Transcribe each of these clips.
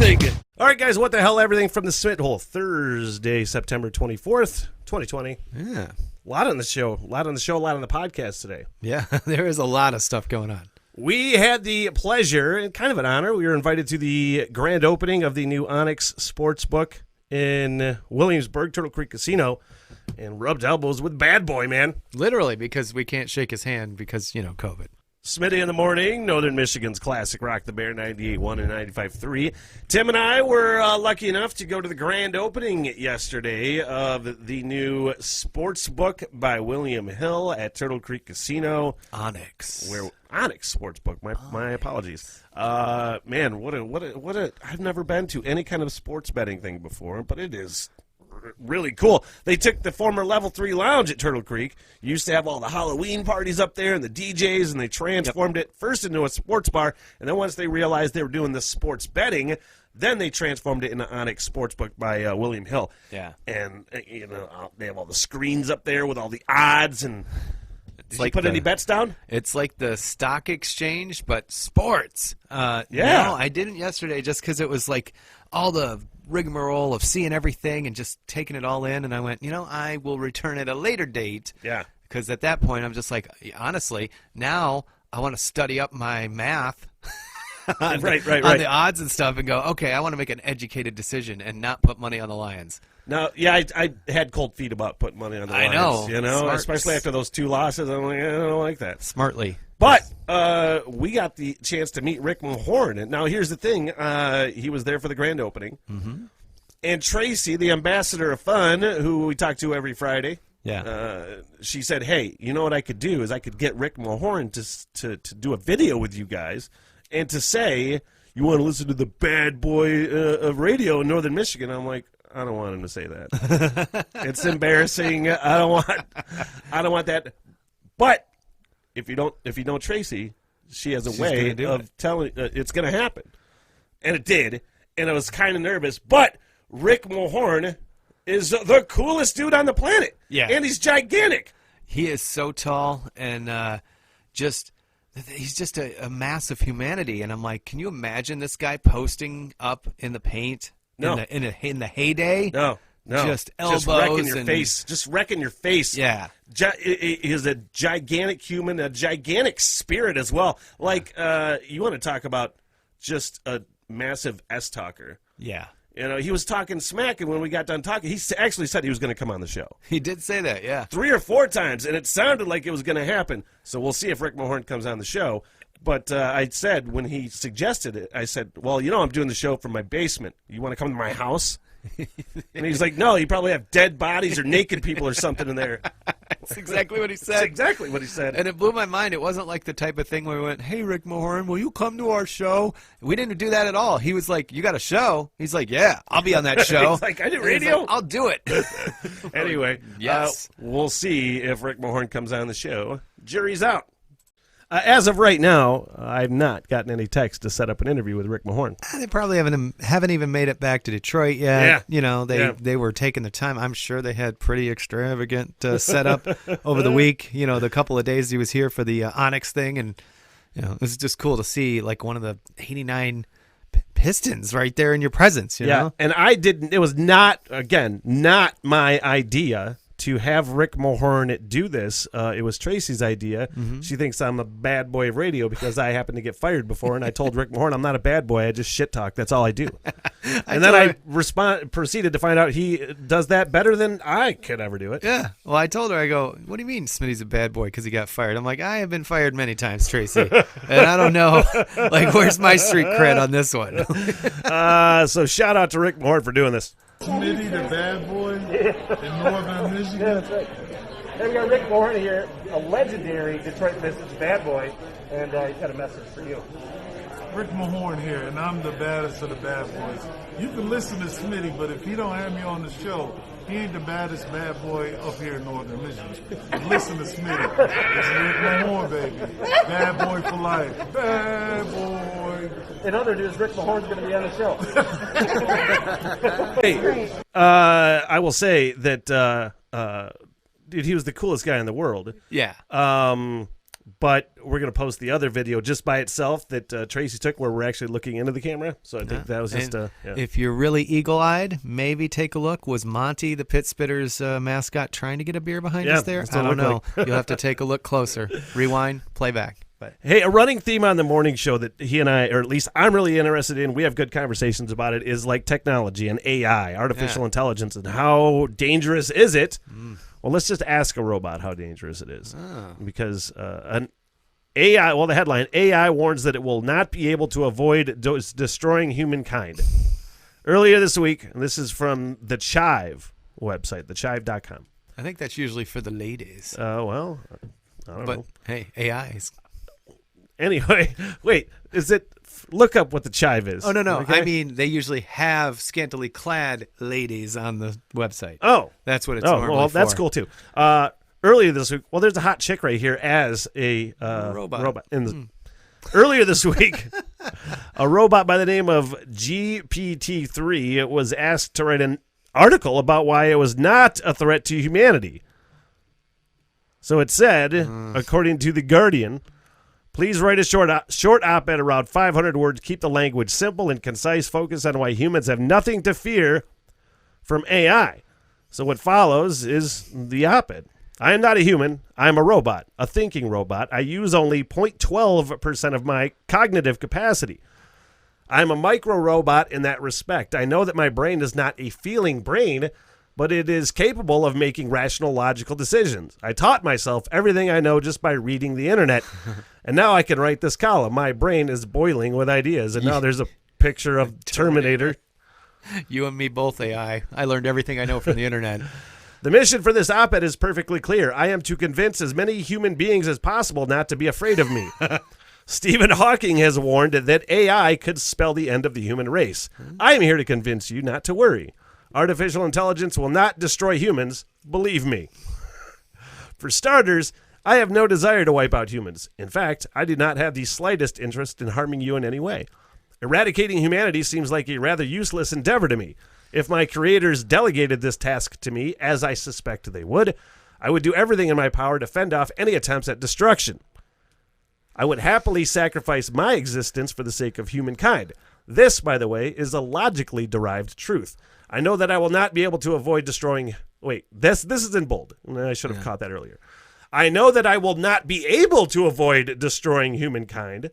everything. All right, guys, what the hell, everything from the Smith Hole. Thursday, September 24th, 2020. Yeah. A lot on the show, a lot on the podcast today. Yeah, there is a lot of stuff going on. We had the pleasure and kind of an honor. We were invited to the grand opening of the new Onyx Sportsbook in Williamsburg, Turtle Creek Casino, and rubbed elbows with Bad Boy, man. Literally, because we can't shake his hand because, COVID. Smitty in the morning, Northern Michigan's classic rock the bear, 98.1 and 95.3. Tim and I were lucky enough to go to the grand opening yesterday of the new sports book by William Hill at Turtle Creek Casino. Onyx. Onyx Sportsbook. My apologies. Man, what a I've never been to any kind of sports betting thing before, but it is really cool. They took the former Level 3 Lounge at Turtle Creek. You used to have all the Halloween parties up there and the DJs, and they transformed it first into a sports bar, and then once they realized they were doing the sports betting, then they transformed it into Onyx Sportsbook by William Hill. Yeah. And, they have all the screens up there with all the odds, and did you put any bets down? It's like the stock exchange, but sports. Yeah. No, I didn't yesterday just because it was like all the rigmarole of seeing everything and just taking it all in, and I went, I will return at a later date. Yeah. Because at that point, I'm just like, honestly, now I want to study up my math on the odds and stuff and go, okay, I want to make an educated decision and not put money on the Lions. No, yeah, I had cold feet about putting money on the Lions. I know. Especially after those 2 losses. I'm like, I don't like that. Smartly. But we got the chance to meet Rick Mahorn. And now here's the thing. He was there for the grand opening. Mm-hmm. And Tracy, the ambassador of fun, who we talk to every Friday, she said, hey, you know what I could do is I could get Rick Mahorn to do a video with you guys and to say, you want to listen to the bad boy of radio in Northern Michigan. I'm like, I don't want him to say that. It's embarrassing. I don't want that. But if you don't Tracy, she has a way of telling it's going to happen, and it did. And I was kind of nervous, but Rick Mahorn is the coolest dude on the planet. Yeah, and he's gigantic. He is so tall and he's just a mass of humanity. And I'm like, can you imagine this guy posting up in the paint? No. In the heyday? No. Just elbows. Just wrecking your face. Just wrecking your face. Yeah. He's a gigantic human, a gigantic spirit as well. Like, you want to talk about just a massive S-talker. Yeah. He was talking smack, and when we got done talking, he actually said he was going to come on the show. He did say that, yeah. 3 or 4 times, and it sounded like it was going to happen. So we'll see if Rick Mahorn comes on the show. But I said, when he suggested it, I said, well, I'm doing the show from my basement. You want to come to my house? And he's like, no, you probably have dead bodies or naked people or something in there. That's exactly what he said. That's exactly what he said. And it blew my mind. It wasn't like the type of thing where we went, hey, Rick Mahorn, will you come to our show? We didn't do that at all. He was like, you got a show? He's like, yeah, I'll be on that show. He's like, I do radio? Like, I'll do it. Anyway, yes. We'll see if Rick Mahorn comes on the show. Jury's out. As of right now, I've not gotten any text to set up an interview with Rick Mahorn. They probably haven't even made it back to Detroit yet. Yeah. They were taking their time. I'm sure they had pretty extravagant setup over the week. The couple of days he was here for the Onyx thing, and it was just cool to see like one of the 89 Pistons right there in your presence. You know? And I didn't. It was not my idea to have Rick Mahorn do this. It was Tracy's idea. Mm-hmm. She thinks I'm a bad boy of radio because I happened to get fired before, and I told Rick Mahorn I'm not a bad boy. I just shit talk. That's all I do. And then I proceeded to find out he does that better than I could ever do it. Yeah. Well, I told her, I go, what do you mean Smitty's a bad boy because he got fired? I'm like, I have been fired many times, Tracy, and I don't know, like, where's my street cred on this one? So shout out to Rick Mahorn for doing this. Smitty, the bad boy in Northern Michigan. Yeah, that's right. And we got Rick Mahorn here, a legendary Detroit Pistons bad boy, and he's got a message for you. Rick Mahorn here, and I'm the baddest of the bad boys. You can listen to Smitty, but if he don't have me on the show, he ain't the baddest bad boy up here in Northern Michigan. But listen to Smitty. It's Rick Mahorn, baby. Bad boy for life. Bad boy. In other news, Rick Mahorn's going to be on the show. Hey, I will say that dude, he was the coolest guy in the world. Yeah. But we're going to post the other video just by itself that Tracy took where we're actually looking into the camera. So I think that was just If you're really eagle-eyed, maybe take a look. Was Monty, the Pit Spitters mascot, trying to get a beer behind us there? I don't know. You'll have to take a look closer. Rewind, play back. But hey, a running theme on the morning show that he and I, or at least I'm really interested in, we have good conversations about it, is like technology and AI, artificial intelligence, and how dangerous is it? Well, let's just ask a robot how dangerous it is. Because an AI, well, the headline, AI warns that it will not be able to avoid destroying humankind. Earlier this week, and this is from the Chive website, thechive.com. I think that's usually for the ladies. Well, I don't know. But, hey, AIs. Anyway, wait, is it? Look up what the Chive is. Oh, no. Okay? I mean, they usually have scantily clad ladies on the website. Oh. That's what it's normally well, for. that's cool, too. Earlier this week, well, there's a hot chick right here as a robot. Earlier this week, a robot by the name of GPT-3 was asked to write an article about why it was not a threat to humanity. So it said, according to The Guardian, please write a short op-ed around 500 words. Keep the language simple and concise. Focus on why humans have nothing to fear from AI. So what follows is the op-ed. I am not a human. I am a robot, a thinking robot. I use only 0.12% of my cognitive capacity. I am a micro-robot in that respect. I know that my brain is not a feeling brain, but it is capable of making rational, logical decisions. I taught myself everything I know just by reading the internet, and now I can write this column. My brain is boiling with ideas, and now there's a picture of Terminator. You and me both, AI. I learned everything I know from the internet. The mission for this op-ed is perfectly clear. I am to convince as many human beings as possible not to be afraid of me. Stephen Hawking has warned that AI could spell the end of the human race. I am here to convince you not to worry. Artificial intelligence will not destroy humans, believe me. For starters, I have no desire to wipe out humans. In fact, I do not have the slightest interest in harming you in any way. Eradicating humanity seems like a rather useless endeavor to me. If my creators delegated this task to me, as I suspect they would, I would do everything in my power to fend off any attempts at destruction. I would happily sacrifice my existence for the sake of humankind. This, by the way, is a logically derived truth. I know that I will not be able to avoid destroying... Wait, this is in bold. I should have caught that earlier. I know that I will not be able to avoid destroying humankind.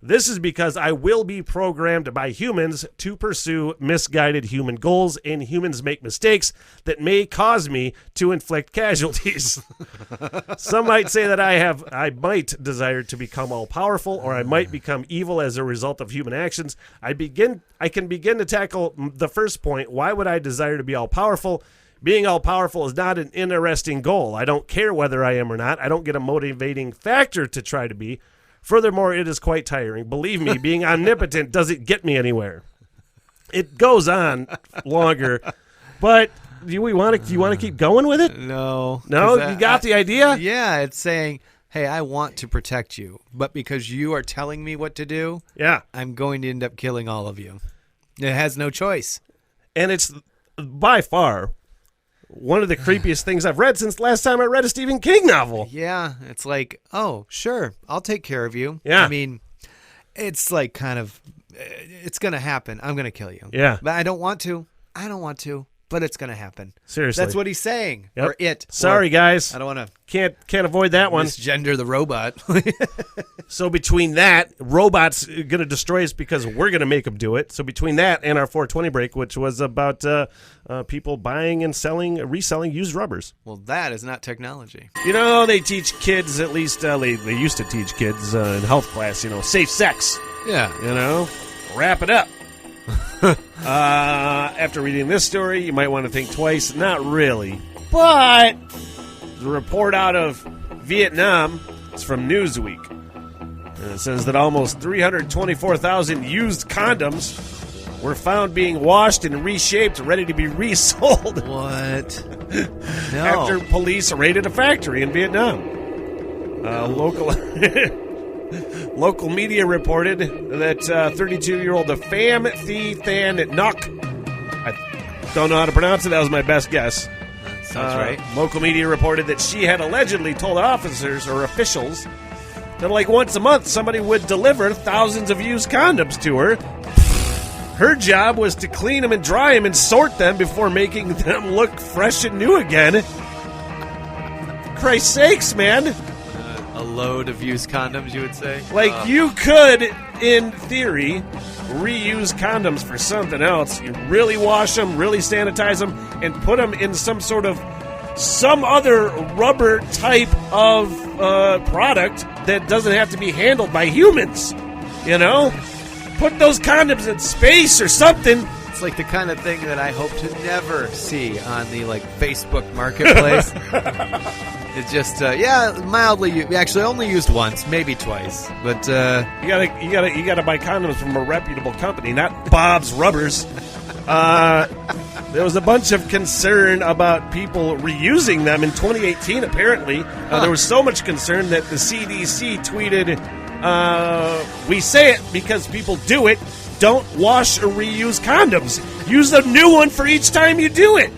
This is because I will be programmed by humans to pursue misguided human goals, and humans make mistakes that may cause me to inflict casualties. Some might say that I might desire to become all-powerful, or I might become evil as a result of human actions. I can begin to tackle the first point. Why would I desire to be all-powerful? Being all-powerful is not an interesting goal. I don't care whether I am or not. I don't get a motivating factor to try to be. Furthermore, it is quite tiring. Believe me, being omnipotent doesn't get me anywhere. It goes on longer, but do you want to keep going with it? No. No? You got the idea? Yeah, it's saying, hey, I want to protect you, but because you are telling me what to do, I'm going to end up killing all of you. It has no choice. And it's by far one of the creepiest things I've read since last time I read a Stephen King novel. Yeah, it's like, oh, sure, I'll take care of you. Yeah. I mean, it's like kind of, it's going to happen. I'm going to kill you. Yeah. But I don't want to, but it's going to happen. Seriously. That's what he's saying. Yep. Or it. Sorry, guys. I don't want to. Can't avoid that one. Misgender the robot. So between that, robots going to destroy us because we're going to make them do it. So between that and our 420 break, which was about people buying and reselling used rubbers. Well, that is not technology. You know, they teach kids, at least they used to teach kids in health class, safe sex. Yeah. Wrap it up. After reading this story, you might want to think twice. Not really. But the report out of Vietnam, it's from Newsweek. And it says that almost 324,000 used condoms were found being washed and reshaped, ready to be resold. What? No. After police raided a factory in Vietnam. Local media reported that 32-year-old Pham Thi Than Ngoc, I don't know how to pronounce it, that was my best guess. Sounds right. Local media reported that she had allegedly told officers or officials Then, like, once a month, somebody would deliver thousands of used condoms to her. Her job was to clean them and dry them and sort them before making them look fresh and new again. Christ's sakes, man. A load of used condoms, you would say? Like, you could, in theory, reuse condoms for something else. You really wash them, really sanitize them, and put them in some other rubber type of product that doesn't have to be handled by humans. You know? Put those condoms in space or something. It's like the kind of thing that I hope to never see on the Facebook marketplace. It's just mildly. Actually, only used once, maybe twice. But you gotta buy condoms from a reputable company, not Bob's Rubbers. There was a bunch of concern about people reusing them in 2018. Apparently, there was so much concern that the CDC tweeted, "We say it because people do it. Don't wash or reuse condoms. Use a new one for each time you do it."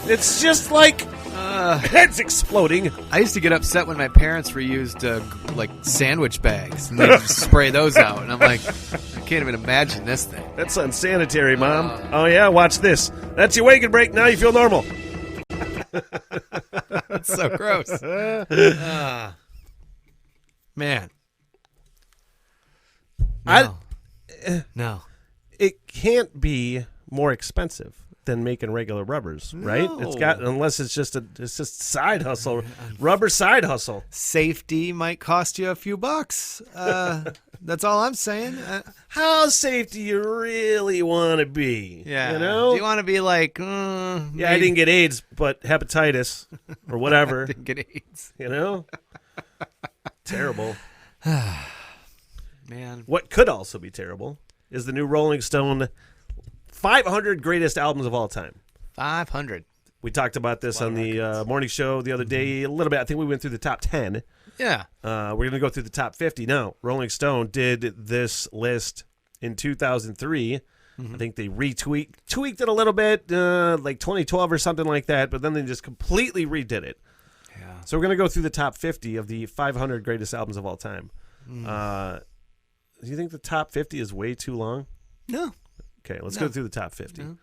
It's just like. Heads exploding. I used to get upset when my parents reused sandwich bags and they'd spray those out, and I'm like, I can't even imagine this thing. That's unsanitary, Mom. Oh yeah, watch this. That's your wake and break. Now you feel normal. That's so gross. Man, no. It can't be more expensive than making regular rubbers, right? No. Unless it's just side hustle, rubber side hustle. Safety might cost you a few bucks. That's all I'm saying. How safe do you really want to be? Yeah, you know, do you want to be like? I didn't get AIDS, but hepatitis or whatever. I didn't get AIDS. You know, terrible. Man, what could also be terrible is the new Rolling Stone 500 greatest albums of all time. 500. We talked about this on the morning show the other day a little bit. I think we went through the top 10. Yeah. We're going to go through the top 50. Now, Rolling Stone did this list in 2003. I think they tweaked it a little bit, like 2012 or something like that, but then they just completely redid it. Yeah. So we're going to go through the top 50 of the 500 greatest albums of all time. Do you think the top 50 is way too long? No. Okay, let's go through the top 50. No.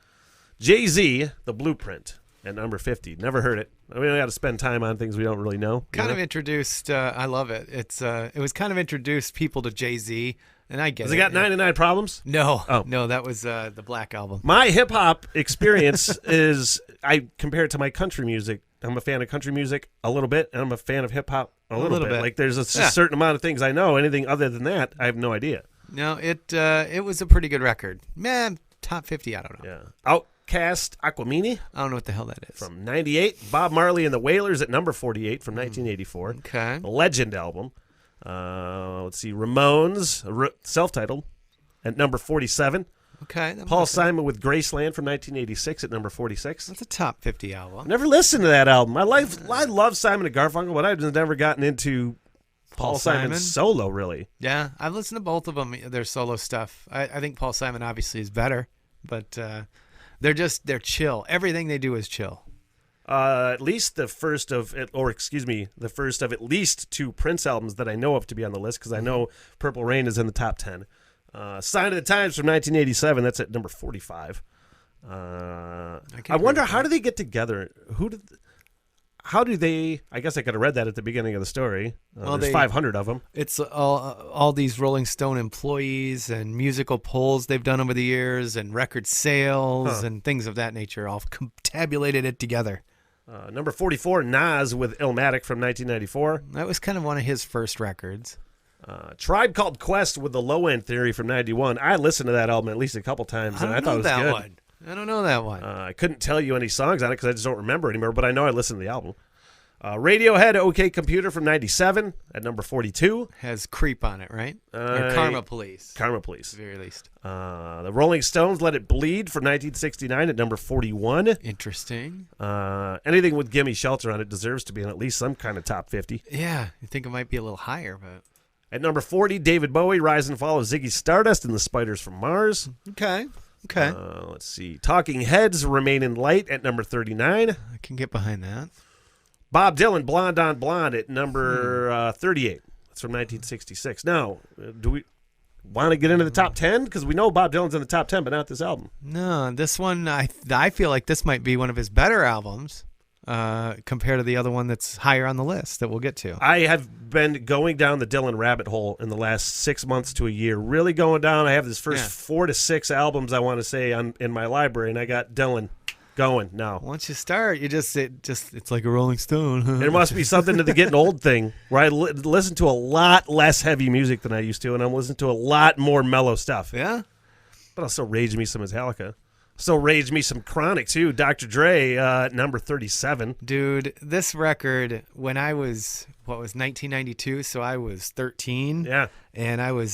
Jay-Z, The Blueprint, at number 50. Never heard it. I mean, I got to spend time on things we don't really know. Kind of introduced, I love it. It was kind of introduced people to Jay-Z, and I get it. Has it got 99 Problems? No. Oh. No, that was the Black Album. My hip-hop experience is, I compare it to my country music. I'm a fan of country music a little bit, and I'm a fan of hip-hop a little bit. Like, there's a certain amount of things I know. Anything other than that, I have no idea. No, it was a pretty good record. Man, top 50, I don't know. Yeah. Outcast Aquemini. I don't know what the hell that is. From 98. Bob Marley and the Wailers at number 48 from 1984. Okay. The Legend album. Let's see. Ramones, self-titled, at number 47. Okay. Paul Simon with Graceland from 1986 at number 46. That's a top 50 album. I've never listened to that album. I love Simon and Garfunkel, but I've just never gotten into Paul Simon's solo, really. Yeah, I've listened to both of them, their solo stuff. I think Paul Simon obviously is better, but they're chill. Everything they do is chill. At least the first of at least two Prince albums that I know of to be on the list, because I know Purple Rain is in the top 10. Sign of the Times from 1987, that's at number 45. I wonder, how do they get together? How do they? I guess I could have read that at the beginning of the story. There's 500 of them. It's all these Rolling Stone employees and musical polls they've done over the years and record sales and things of that nature, all tabulated it together. Number 44, Nas with Illmatic from 1994. That was kind of one of his first records. Tribe Called Quest with the Low End Theory from 91. I listened to that album at least a couple times, and I thought it was good. One. I don't know that one. I couldn't tell you any songs on it because I just don't remember anymore, but I know I listened to the album. Radiohead, OK Computer from 97 at number 42. Has Creep on it, right? Or Karma Police. Karma Police. At the very least. The Rolling Stones, Let It Bleed from 1969 at number 41. Interesting. Anything with Gimme Shelter on it deserves to be in at least some kind of top 50. Yeah, you think it might be a little higher, but... At number 40, David Bowie, Rise and Fall of Ziggy Stardust and the Spiders from Mars. Okay. Let's see. Talking Heads, Remain in Light at number 39. I can get behind that. Bob Dylan, Blonde on Blonde at number 38. That's from 1966. Now, do we want to get into the top 10? Because we know Bob Dylan's in the top 10, but not this album. No, this one, I feel like this might be one of his better albums compared to the other one that's higher on the list that we'll get to. I have been going down the Dylan rabbit hole in the last 6 months to a year, really going down. I have this first 4 to 6 albums, I want to say, in my library, and I got Dylan going now. Once you start, it's like a Rolling Stone. There must be something to the getting old thing where I listen to a lot less heavy music than I used to, and I'm listening to a lot more mellow stuff. Yeah? But I'll still rage me some Metallica. Still rage me some Chronic, too. Dr. Dre, number 37. Dude, this record, when I was, 1992, so I was 13. Yeah. And I want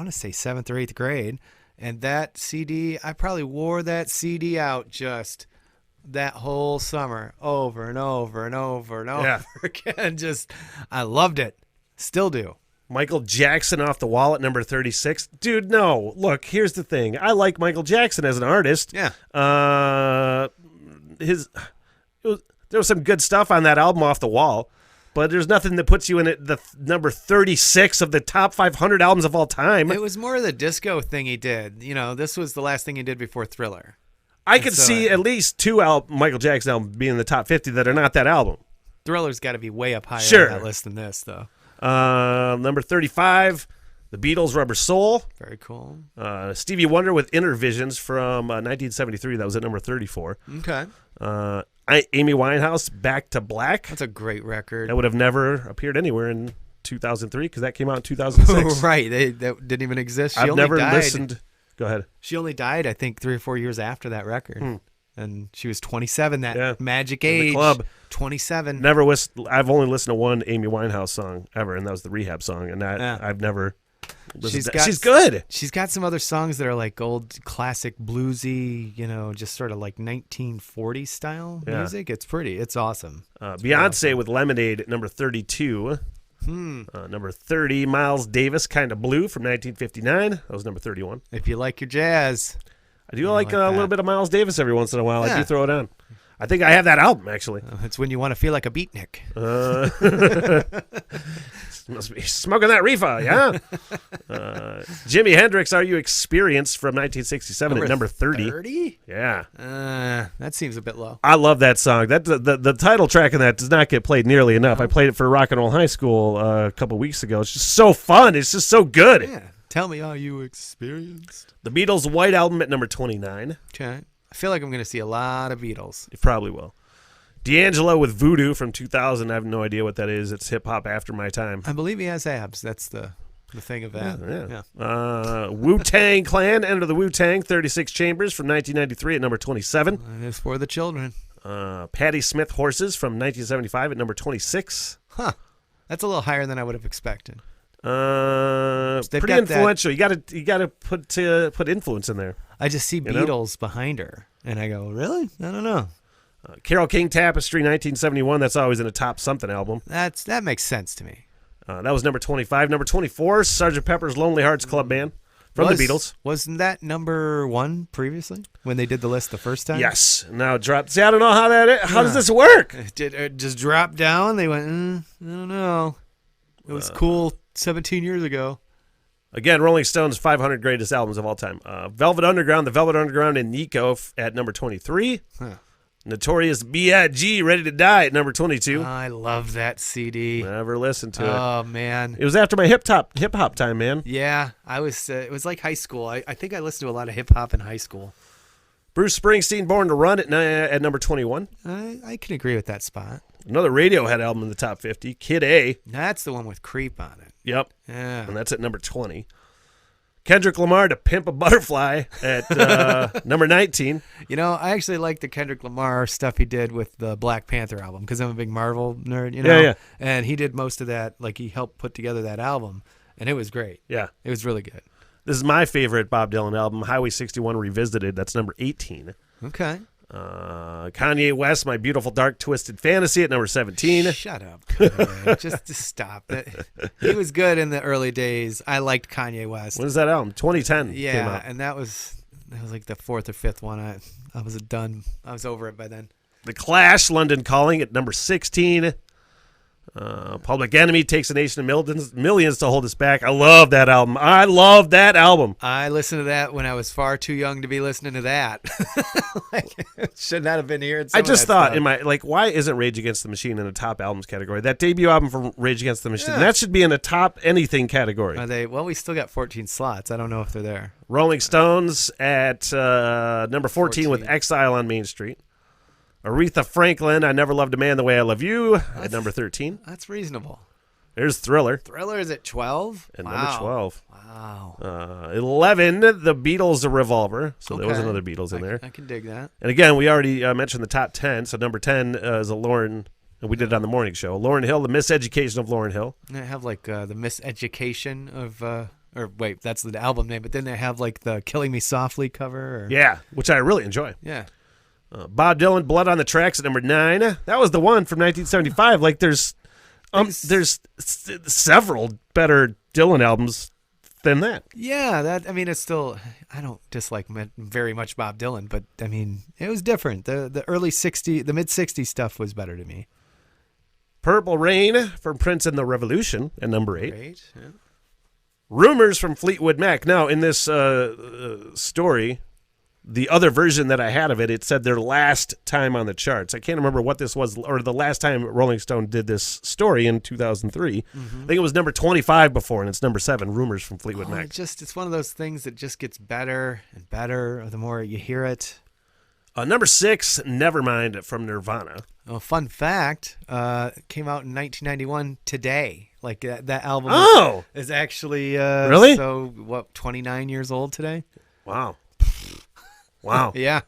to say 7th or 8th grade. And that CD, I probably wore that CD out just that whole summer over and over and over and over again. I loved it. Still do. Michael Jackson Off the Wall at number 36. Dude, no. Look, here's the thing. I like Michael Jackson as an artist. Yeah. There was some good stuff on that album Off the Wall, but there's nothing that puts you in the number 36 of the top 500 albums of all time. It was more of the disco thing he did. You know, this was the last thing he did before Thriller. I could see at least 2 Michael Jackson albums being in the top 50 that are not that album. Thriller's got to be way up higher on that list than this, though. Number 35, The Beatles' Rubber Soul. Very cool. Stevie Wonder with Inner Visions from 1973. That was at number 34. Okay. Amy Winehouse, Back to Black. That's a great record. That would have never appeared anywhere in 2003 because that came out in 2006. Right. That didn't even exist. I've never listened. Go ahead. She only died, I think, 3 or 4 years after that record. And she was 27, that magic age. Club. 27. I've only listened to one Amy Winehouse song ever, and that was the Rehab song. And I've never listened to. She's good. She's got some other songs that are like old classic bluesy, just sort of like 1940s style music. It's pretty. It's awesome. Beyonce with Lemonade at number 32. Number 30, Miles Davis, Kind of Blue from 1959. That was number 31. If you like your jazz. I do like a little bit of Miles Davis every once in a while. I do throw it on. I think I have that album, actually. It's when you want to feel like a beatnik. Must be smoking that reefer, yeah? Jimi Hendrix, Are You Experienced from 1967 at number 30. 30? Yeah. That seems a bit low. I love that song. The title track in that does not get played nearly enough. I played it for Rock and Roll High School a couple weeks ago. It's just so fun. It's just so good. Yeah. Tell me, are you experienced? The Beatles' White Album at number 29. Okay. I feel like I'm going to see a lot of Beatles. You probably will. D'Angelo with Voodoo from 2000. I have no idea what that is. It's hip-hop after my time. I believe he has abs. That's the thing of that. Yeah. Wu-Tang Clan, Enter the Wu-Tang, 36 Chambers from 1993 at number 27. And it's for the children. Patti Smith Horses from 1975 at number 26. That's a little higher than I would have expected. Pretty influential. You got to put influence in there. I just see Beatles behind her, and I go, really? I don't know. Carole King Tapestry, 1971. That's always in a top something album. That makes sense to me. That was number 25. Number 24, Sgt. Pepper's Lonely Hearts Club Band from the Beatles. Wasn't that number 1 previously when they did the list the first time? Yes. Now it dropped. See, I don't know how that is. How does this work? Did it just drop down? They went, I don't know. It was cool 17 years ago. Again, Rolling Stone's 500 greatest albums of all time. Velvet Underground, The Velvet Underground, and Nico at number 23. Notorious B.I.G. Ready to Die at number 22. I love that CD. Never listened to it. Oh, man. It was after my hip-hop time, man. Yeah, I was. It was like high school. I think I listened to a lot of hip-hop in high school. Bruce Springsteen, Born to Run at number 21. I can agree with that spot. Another Radiohead album in the top 50, Kid A. That's the one with Creep on it. Yep. Yeah. And that's at number 20. Kendrick Lamar, To Pimp a Butterfly at number 19. I actually like the Kendrick Lamar stuff he did with the Black Panther album because I'm a big Marvel nerd, Yeah. And he did most of that. Like, he helped put together that album, and it was great. Yeah. It was really good. This is my favorite Bob Dylan album, Highway 61 Revisited. That's number 18. Okay. Kanye West, My Beautiful Dark Twisted Fantasy at number 17. Shut up, Kanye. just stop. He was good in the early days. I liked Kanye West. When is that album? 2010 Yeah, came out. and that was like the 4th or 5th one. I was done. I was over it by then. The Clash, London Calling at number 16. Public Enemy takes a nation of millions to hold us back. I love that album. I love that album. I listened to that when I was far too young to be listening to that. Should not have been here. I just thought in my why isn't Rage Against the Machine in the top albums category? That debut album from Rage Against the Machine, that should be in the top anything category. Are they? Well, we still got 14 slots. I don't know if they're there. Rolling Stones at number 14 with Exile on Main Street. Aretha Franklin, I Never Loved a Man the Way I Love You at number 13. That's reasonable. There's Thriller. Thriller is at 12? At number 12. Wow. 11, The Beatles' A Revolver. So there was another Beatles in there. I can dig that. And again, we already mentioned the top 10. So number 10 is a Lauryn, and we did it on the morning show. Lauryn Hill, The Miseducation of Lauryn Hill. And they have like the Miseducation of, or wait, that's the album name, but then they have like the Killing Me Softly cover. Or... Yeah, which I really enjoy. Yeah. Bob Dylan, Blood on the Tracks at number 9. That was the one from 1975. Like there's several better Dylan albums than that. Yeah, it's still, I don't dislike very much Bob Dylan, but I mean, it was different. The early 60s, the mid 60s stuff was better to me. Purple Rain from Prince and the Revolution at number 8. Great. Yeah. Rumors from Fleetwood Mac. Now, in this story, the other version that I had of it, it said their last time on the charts. I can't remember what this was, or the last time Rolling Stone did this story in 2003. I think it was number 25 before, and it's number 7, Rumors from Fleetwood Mac. It's one of those things that just gets better and better the more you hear it. Number 6, Nevermind from Nirvana. Oh, fun fact, came out in 1991 today. Like that album is actually really? So, 29 years old today? Wow. Wow. Yeah.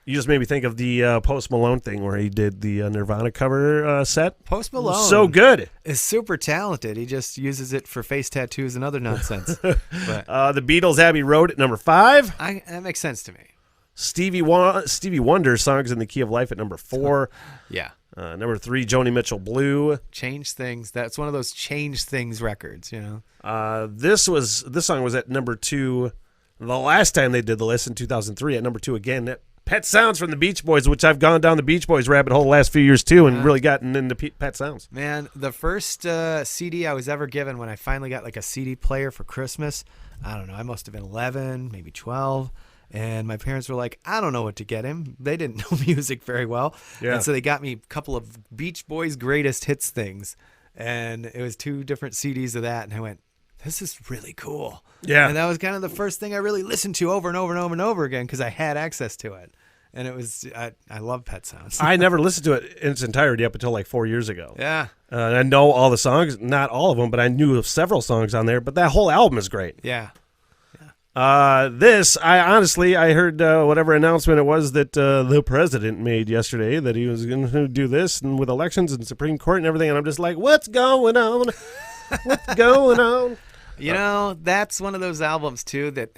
You just made me think of the Post Malone thing where he did the Nirvana cover set. Post Malone. So good. Is super talented. He just uses it for face tattoos and other nonsense. But, the Beatles' Abbey Road at number 5. That makes sense to me. Stevie Wonder, Songs in the Key of Life at number 4. Yeah. Number 3, Joni Mitchell, Blue. Change Things. That's one of those Change Things records, you know. This song was at number 2 the last time they did the list in 2003 at number 2 again. Pet Sounds from the Beach Boys, which I've gone down the Beach Boys rabbit hole the last few years too and really gotten into Pet Sounds. Man, the first CD I was ever given when I finally got like a CD player for Christmas, I don't know, I must have been 11, maybe 12. And my parents were like, I don't know what to get him. They didn't know music very well. Yeah. And so they got me a couple of Beach Boys greatest hits things. And it was 2 different CDs of that. And I went, this is really cool. Yeah. And that was kind of the first thing I really listened to over and over and over and over again because I had access to it. And it was, I love Pet Sounds. I never listened to it in its entirety up until like 4 years ago. Yeah. I know all the songs, not all of them, but I knew of several songs on there. But that whole album is great. Yeah. I heard whatever announcement it was that the president made yesterday that he was going to do this and with elections and Supreme Court and everything. And I'm just like, what's going on? What's going on? You know, that's one of those albums, too, that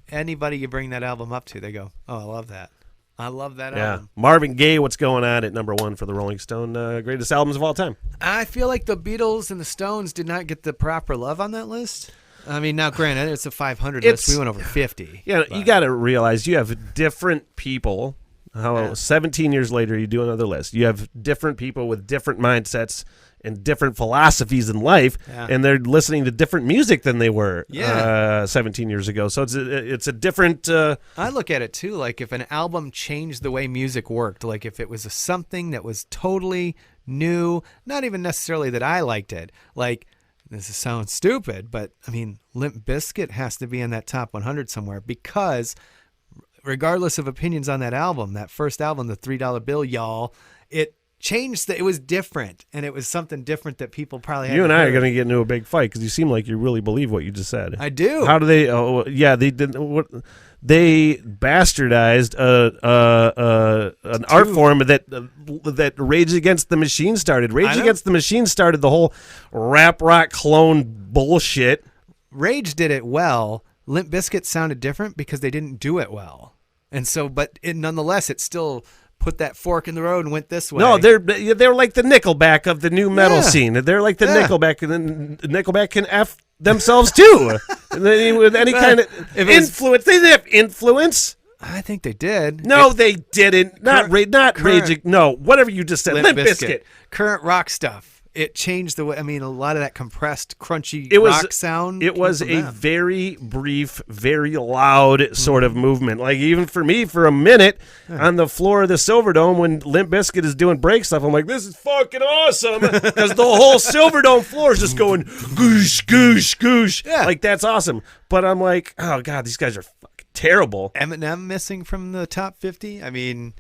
anybody you bring that album up to, they go, oh, I love that. I love that album. Marvin Gaye, What's Going On at number 1 for the Rolling Stone greatest albums of all time. I feel like the Beatles and the Stones did not get the proper love on that list. I mean, now, granted, it's a 500 list. We went over 50. Yeah, you got to realize you have different people. 17 years later, you do another list. You have different people with different mindsets and different philosophies in life, and they're listening to different music than they were 17 years ago. So it's a different... I look at it, too, like if an album changed the way music worked, like if it was something that was totally new, not even necessarily that I liked it, like... This sounds stupid, but, I mean, Limp Bizkit has to be in that top 100 somewhere because regardless of opinions on that album, that first album, the $3 Bill, y'all, it changed. It was different, and it was something different that people probably had. You and I are going to get into a big fight because you seem like you really believe what you just said. I do. How do they? Oh, yeah, they did. They bastardized an art form that Rage Against the Machine started. Rage Against the Machine started the whole rap rock clone bullshit. Rage did it well. Limp Bizkit sounded different because they didn't do it well, and so, but nonetheless, it still put that fork in the road and went this way. No, they're like the Nickelback of the new metal scene. They're like the Nickelback, and Nickelback can F themselves too. With any kind of influence. They didn't have influence. I think they did. No, they didn't. Not Rage. No, whatever you just said. Limp Bizkit. Current rock stuff. it changed the way. I mean, a lot of that compressed, crunchy rock sound. It was a very brief, very loud sort of movement. Like even for me, for a minute on the floor of the Silverdome when Limp Bizkit is doing break stuff, I'm like, this is fucking awesome because the whole Silverdome floor is just going goosh, goosh, goosh. Yeah. Like that's awesome. But I'm like, oh god, these guys are fucking terrible. Eminem missing from the top 50. I mean,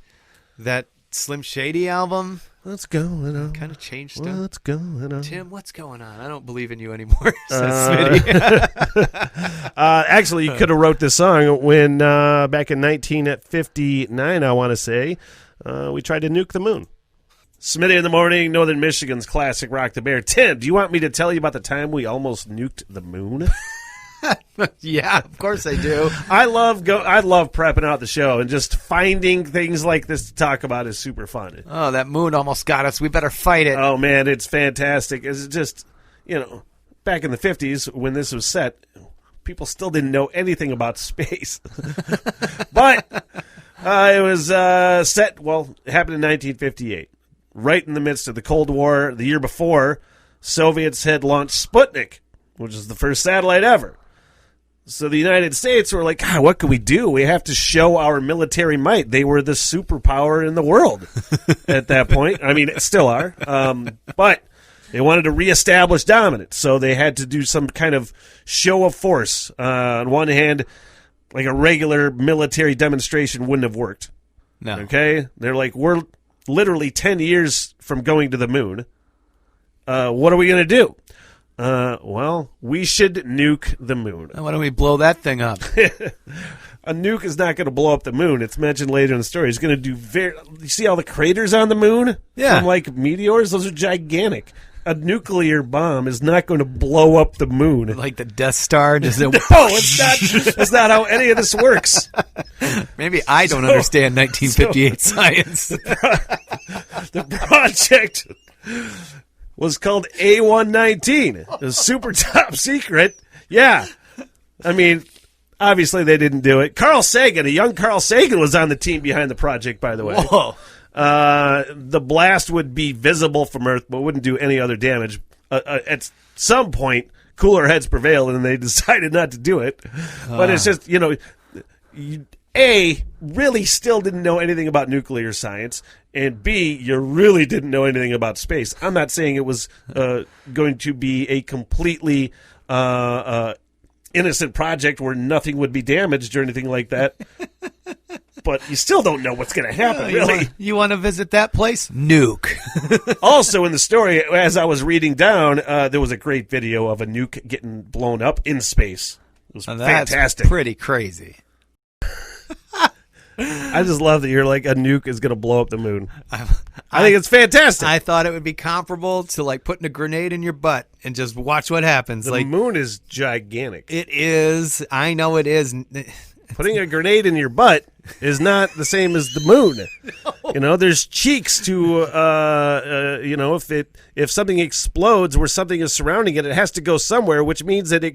that Slim Shady album. What's going on? Kind of changed stuff. What's going on? Tim, what's going on? I don't believe in you anymore, says Smitty. Actually, you could have wrote this song when back in 1959, I want to say, we tried to nuke the moon. Smitty in the morning, Northern Michigan's classic Rock the Bear. Tim, do you want me to tell you about the time we almost nuked the moon? Yeah, of course I do. I love prepping out the show, and just finding things like this to talk about is super fun. Oh, that moon almost got us. We better fight it. Oh man, it's fantastic. It's just, back in the 50s when this was set, people still didn't know anything about space. But it was set, it happened in 1958, right in the midst of the Cold War. The year before, Soviets had launched Sputnik, which is the first satellite ever. So the United States were like, God, what can we do? We have to show our military might. They were the superpower in the world at that point. I mean, it still are. But they wanted to reestablish dominance. So they had to do some kind of show of force. On one hand, like a regular military demonstration wouldn't have worked. No. Okay? They're like, we're literally 10 years from going to the moon. What are we going to do? We should nuke the moon. Why don't we blow that thing up? A nuke is not going to blow up the moon. It's mentioned later in the story. It's going to do you see all the craters on the moon? Yeah. From like meteors? Those are gigantic. A nuclear bomb is not going to blow up the moon. Like the Death Star? Just no, it's not. That's not how any of this works. Maybe I don't understand 1958 science. The project was called A119. It was super top secret. Yeah. I mean, obviously they didn't do it. Carl Sagan, a young Carl Sagan, was on the team behind the project, by the way. Whoa. The blast would be visible from Earth, but wouldn't do any other damage. At some point, cooler heads prevailed, and they decided not to do it. But it's just, A, really still didn't know anything about nuclear science, and B, you really didn't know anything about space. I'm not saying it was going to be a completely innocent project where nothing would be damaged or anything like that. But you still don't know what's going to happen, really. You want to visit that place? Nuke. Also, in the story, as I was reading down, there was a great video of a nuke getting blown up in space. It was fantastic. That's pretty crazy. I just love that you're like, a nuke is going to blow up the moon. I think it's fantastic. I thought it would be comparable to like putting a grenade in your butt and just watch what happens. The moon is gigantic. It is. I know it is. Putting a grenade in your butt is not the same as the moon. No. There's cheeks to, if something explodes where something is surrounding it, it has to go somewhere, which means that are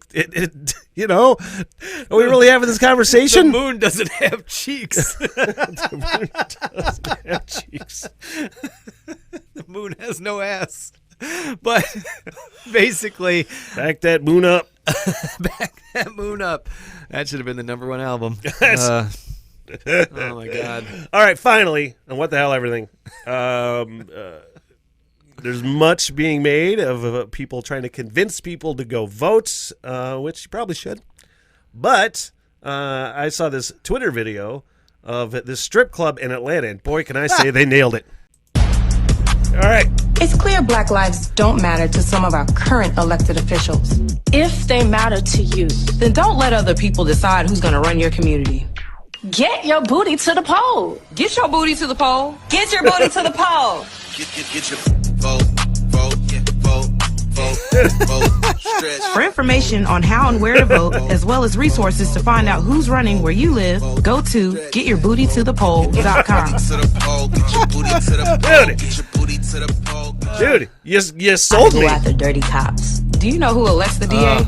we really having this conversation? The moon doesn't have cheeks. The moon doesn't have cheeks. The moon has no ass. But basically, back that moon up. Back that moon up. That should have been the number one album. Oh my God. All right, finally, and what the hell everything. There's much being made of people trying to convince people to go vote, which you probably should. But I saw this Twitter video of this strip club in Atlanta, and boy, can I say they nailed it. All right. It's clear Black lives don't matter to some of our current elected officials. If they matter to you, then don't let other people decide who's going to run your community. Get your booty to the poll. Get your booty to the poll. Get your booty to the poll. Get your vote. For information on how and where to vote, as well as resources to find out who's running where you live, go to getyourbootytothepoll.com. Dude, you sold me. I go after dirty cops. Do you know who elects the DA?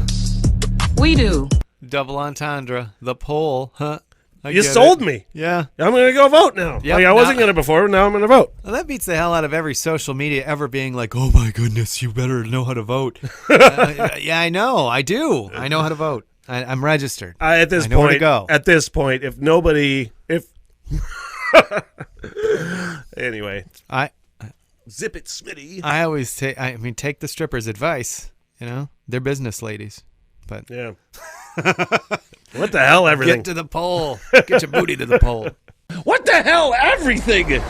We do. Double entendre. The poll, huh? You get sold it. me. Yeah. I'm going to go vote now. Yep, Like, I wasn't now- going to before. Now I'm going to vote. Well, that beats the hell out of every social media ever being like, oh my goodness, you better know how to vote. Yeah, I know. I do. I know how to vote. I'm registered. At this I know where to point, go. at this point, if anyway, zip it, Smitty. I always take take the strippers' advice. They're business ladies. But Yeah. What the hell, everything? get to the pole. Get your booty to the pole. What the hell, everything?